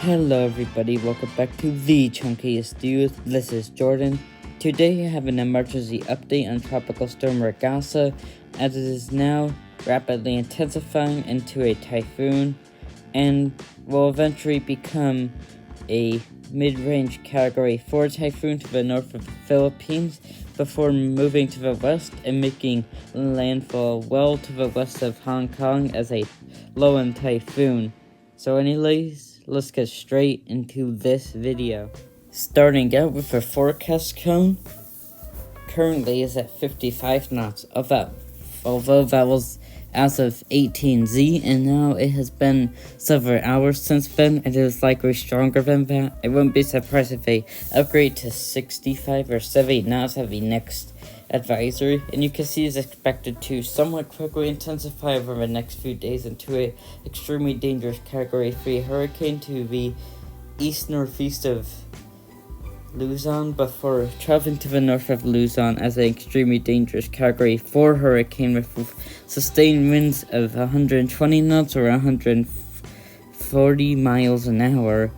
Hello everybody, welcome back to the Chunkiest Dude. This is Jordan. Today I have an emergency update on Tropical Storm Ragasa, as it is now rapidly intensifying into a typhoon and will eventually become a mid-range Category 4 typhoon to the north of the Philippines before moving to the west and making landfall well to the west of Hong Kong as a low-end typhoon. So anyways, let's get straight into this video. Starting out with the forecast cone, currently is at 55 knots, although that was as of 18Z, and now it has been several hours since then, and it is likely stronger than that. I wouldn't be surprised if they upgrade to 65 or 70 knots at the next advisory, and you can see it's expected to somewhat quickly intensify over the next few days into an extremely dangerous Category 3 hurricane to the east-northeast of Luzon before traveling to the north of Luzon as an extremely dangerous Category 4 hurricane with sustained winds of 120 knots or 140 miles an hour,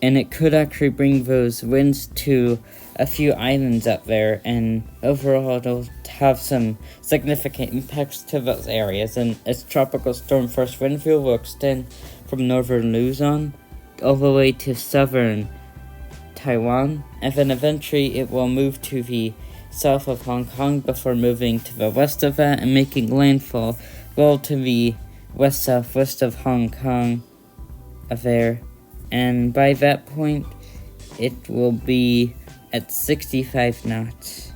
and it could actually bring those winds to a few islands up there, and overall it'll have some significant impacts to those areas. And its tropical storm force wind field will extend from northern Luzon all the way to southern Taiwan, and then eventually it will move to the south of Hong Kong before moving to the west of that and making landfall well to the west-southwest of Hong Kong there. And by that point, it will be at 65 knots,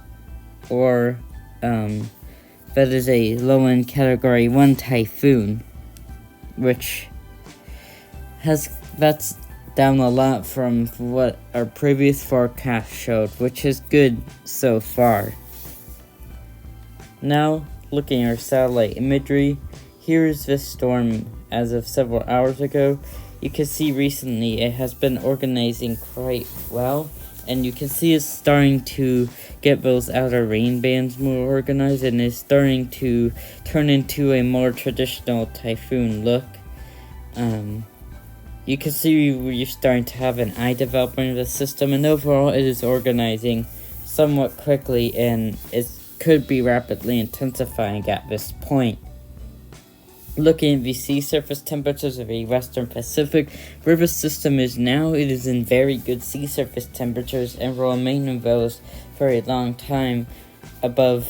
or that is a low-end Category 1 typhoon, which that's down a lot from what our previous forecast showed, which is good so far. Now, looking at our satellite imagery, here's this storm as of several hours ago. You can see recently it has been organizing quite well, and you can see it's starting to get those outer rain bands more organized and is starting to turn into a more traditional typhoon look. You can see you're starting to have an eye development of the system, and overall it is organizing somewhat quickly and it could be rapidly intensifying at this point. Looking at the sea surface temperatures of the Western Pacific, where the system is now, it is in very good sea surface temperatures and will remain in those for a long time above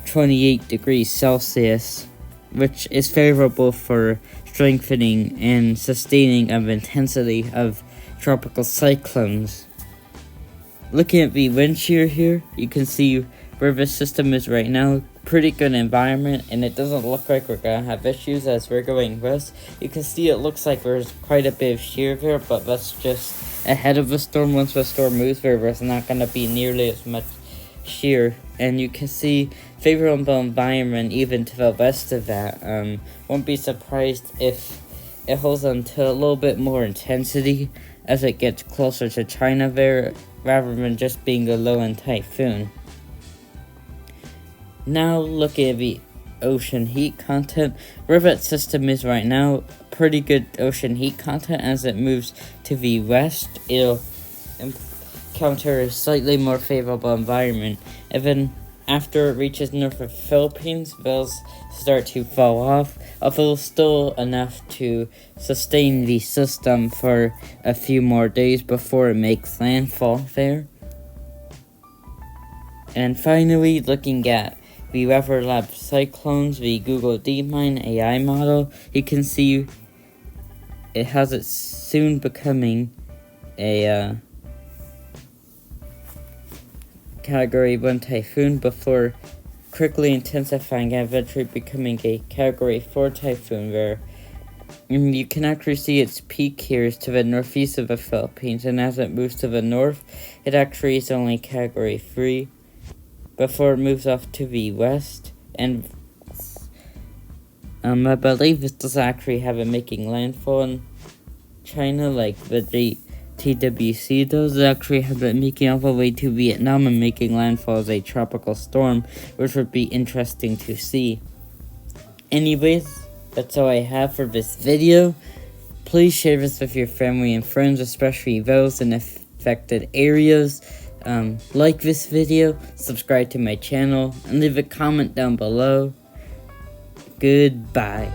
28 degrees Celsius, which is favorable for strengthening and sustaining of intensity of tropical cyclones. Looking at the wind shear here, you can see where this system is right now. Pretty good environment, and it doesn't look like we're gonna have issues as we're going west. You can see it looks like there's quite a bit of shear there, but that's just ahead of the storm. Once the storm moves there, there's not gonna be nearly as much shear, and you can see favorable environment even to the west of that. Won't be surprised if it holds on to a little bit more intensity as it gets closer to China there, rather than just being a low-end typhoon. Now looking at the ocean heat content, where that system is right now, pretty good ocean heat content. As it moves to the west, it'll encounter a slightly more favorable environment, and then after it reaches north of the Philippines, they'll start to fall off, although still enough to sustain the system for a few more days before it makes landfall there. And finally, looking at the Weather Lab cyclones, the Google DeepMind AI model, you can see it has it soon becoming a Category 1 typhoon before quickly intensifying and eventually becoming a Category 4 typhoon, where you can actually see its peak here is to the northeast of the Philippines, and as it moves to the north, it actually is only Category 3 before it moves off to the west. And I believe this does actually have it making landfall in China, like the TWC does. Actually have it making all the way to Vietnam and making landfall as a tropical storm, which would be interesting to see. Anyways, that's all I have for this video. Please share this with your family and friends, especially those in affected areas. Like this video, subscribe to my channel, and leave a comment down below. Goodbye.